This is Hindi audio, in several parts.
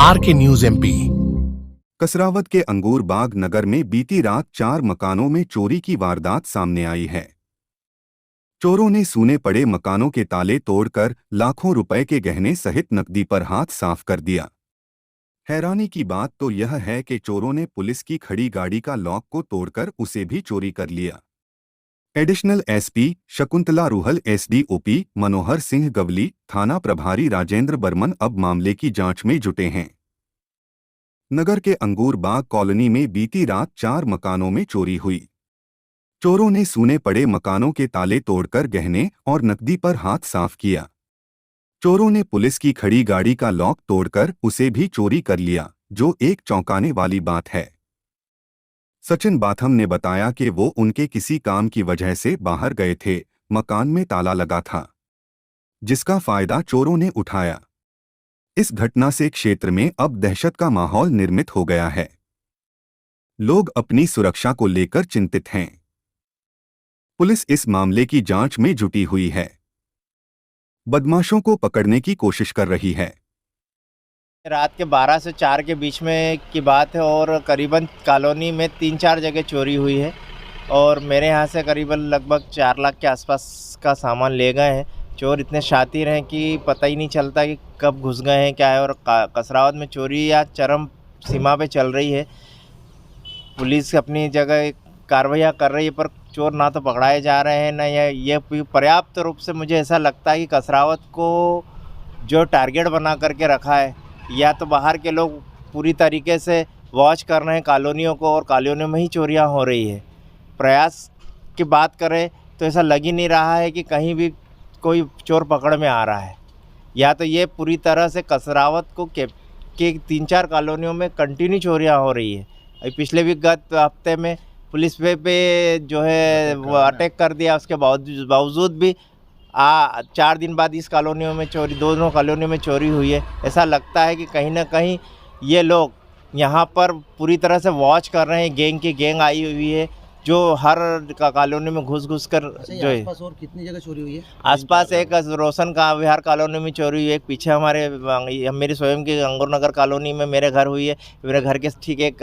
R K news MP. कसरावद के अंगूर बाग नगर में बीती रात 4 मकानों में चोरी की वारदात सामने आई है। चोरों ने सूने पड़े मकानों के ताले तोड़कर लाखों रुपए के गहने सहित नकदी पर हाथ साफ कर दिया। हैरानी की बात तो यह है कि चोरों ने पुलिस की खड़ी गाड़ी का लॉक को तोड़कर उसे भी चोरी कर लिया। Additional SP Shakuntala रूहल, SDOP Manohar Singh Gawli, थाना प्रभारी राजेंद्र बर्मन अब मामले की जांच में जुटे हैं। नगर के अंगूर बाग कॉलोनी में बीती रात 4 मकानों में चोरी हुई। चोरों ने सूने पड़े मकानों के ताले तोड़कर गहने और नकदी पर हाथ साफ किया। चोरों ने पुलिस की खड़ी गाड़ी का लॉक तोड़कर उसे भी चोरी कर लिया, जो एक चौंकाने वाली बात है। सचिन बाथम ने बताया कि वो उनके किसी काम की वजह से बाहर गए थे। मकान में ताला लगा था, जिसका फायदा चोरों ने उठाया। इस घटना से क्षेत्र में अब दहशत का माहौल निर्मित हो गया है। लोग अपनी सुरक्षा को लेकर चिंतित हैं। पुलिस इस मामले की जांच में जुटी हुई है, बदमाशों को पकड़ने की कोशिश कर रही है। रात के 12 से 4 के बीच में की बात है और करीबन कॉलोनी में 3-4 जगह चोरी हुई है और मेरे यहाँ से करीबन लगभग 4 लाख के आसपास का सामान ले गए हैं। चोर इतने शातिर हैं कि पता ही नहीं चलता कि कब घुस गए हैं क्या है। और कसरावद में चोरी या चरम सीमा पे चल रही है। पुलिस अपनी जगह कार्रवाई कर रही है, पर चोर ना तो पकड़ाए जा रहे हैं ना ये पर्याप्त रूप से मुझे ऐसा लगता है कि कसरावद को जो टारगेट बना करके रखा है, या तो बाहर के लोग पूरी तरीके से वॉच कर रहे हैं कॉलोनियों को और कॉलोनियों में ही चोरियां हो रही है। प्रयास की बात करें तो ऐसा लग ही नहीं रहा है कि कहीं भी कोई चोर पकड़ में आ रहा है। या तो ये पूरी तरह से कसरावद को के 3-4 कॉलोनियों में कंटिन्यू चोरियां हो रही है। अभी पिछले भी गत हफ्ते में पुलिस पे जो है वो अटैक कर दिया, उसके बावजूद भी 4 दिन बाद इस कॉलोनियों में चोरी, दोनों कॉलोनियों में चोरी हुई है। ऐसा लगता है कि कहीं ना कहीं ये लोग यहाँ पर पूरी तरह से वॉच कर रहे हैं। गैंग की गैंग आई हुई है जो हर कॉलोनी में घुस कर जो है। आसपास और कितनी जगह चोरी हुई है? आसपास एक रोशन का विहार कॉलोनी में चोरी हुई है। एक पीछे मेरी स्वयं की अंगूर नगर कॉलोनी में मेरे घर हुई है। मेरे घर के ठीक एक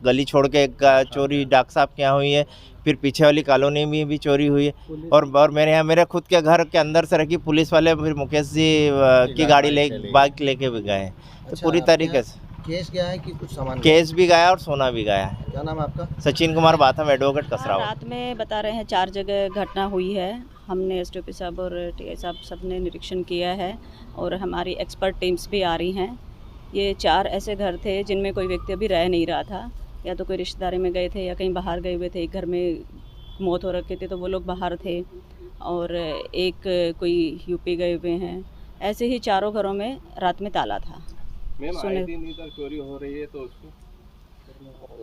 गली छोड़ के एक चोरी डॉक्टर साहब के यहाँ हुई है। फिर पीछे वाली कॉलोनी में भी चोरी हुई है। और मेरे यहाँ मेरे खुद के घर के अंदर से रखी पुलिस वाले फिर मुकेश जी की गाड़ी बाइक लेके भी गए हैं। तो पूरी तरीके से केस गया है कि कुछ सामान केस भी गया और सोना भी गया है। क्या नाम है आपका? सचिन कुमार बाथम, एडवोकेट कसरावद। रात में बता रहे हैं 4 जगह घटना हुई है। हमने एसडीओपी साहब और टीआई साहब सब ने निरीक्षण किया है और हमारी एक्सपर्ट टीम्स भी आ रही हैं। ये 4 ऐसे घर थे जिनमें कोई व्यक्ति अभी रह नहीं रहा था, या तो कोई रिश्तेदारी में गए थे या कहीं बाहर गए हुए थे। एक घर में मौत हो रखी थी तो वो लोग बाहर थे, और एक कोई यूपी गए हुए हैं। ऐसे ही 4 घरों में रात में ताला था। आए दिन इधर चोरी हो रही है, तो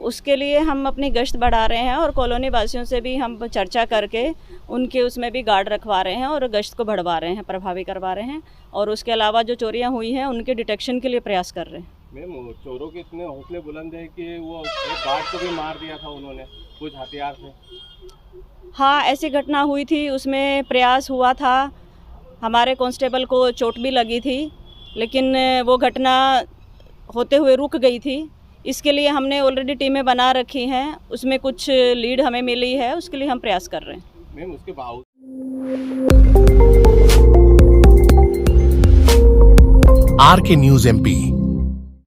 उसके लिए हम अपनी गश्त बढ़ा रहे हैं और कॉलोनी वासियों से भी हम चर्चा करके उनके उसमें भी गार्ड रखवा रहे हैं और गश्त को बढ़वा रहे हैं, प्रभावी करवा रहे हैं। और उसके अलावा जो चोरियां हुई हैं उनके डिटेक्शन के लिए प्रयास कर रहे हैं। मैम, चोरों के इतने हौसले बुलंद है कि वो एक गार्ड को भी मार दिया था उन्होंने कुछ हथियार से। हाँ, ऐसी घटना हुई थी, उसमें प्रयास हुआ था। हमारे कांस्टेबल को चोट भी लगी थी, लेकिन वो घटना होते हुए रुक गई थी। इसके लिए हमने ऑलरेडी टीमें बना रखी हैं, उसमें कुछ लीड हमें मिली है, उसके लिए हम प्रयास कर रहे हैं। मैम, उसके बावजूद आरके न्यूज एमपी।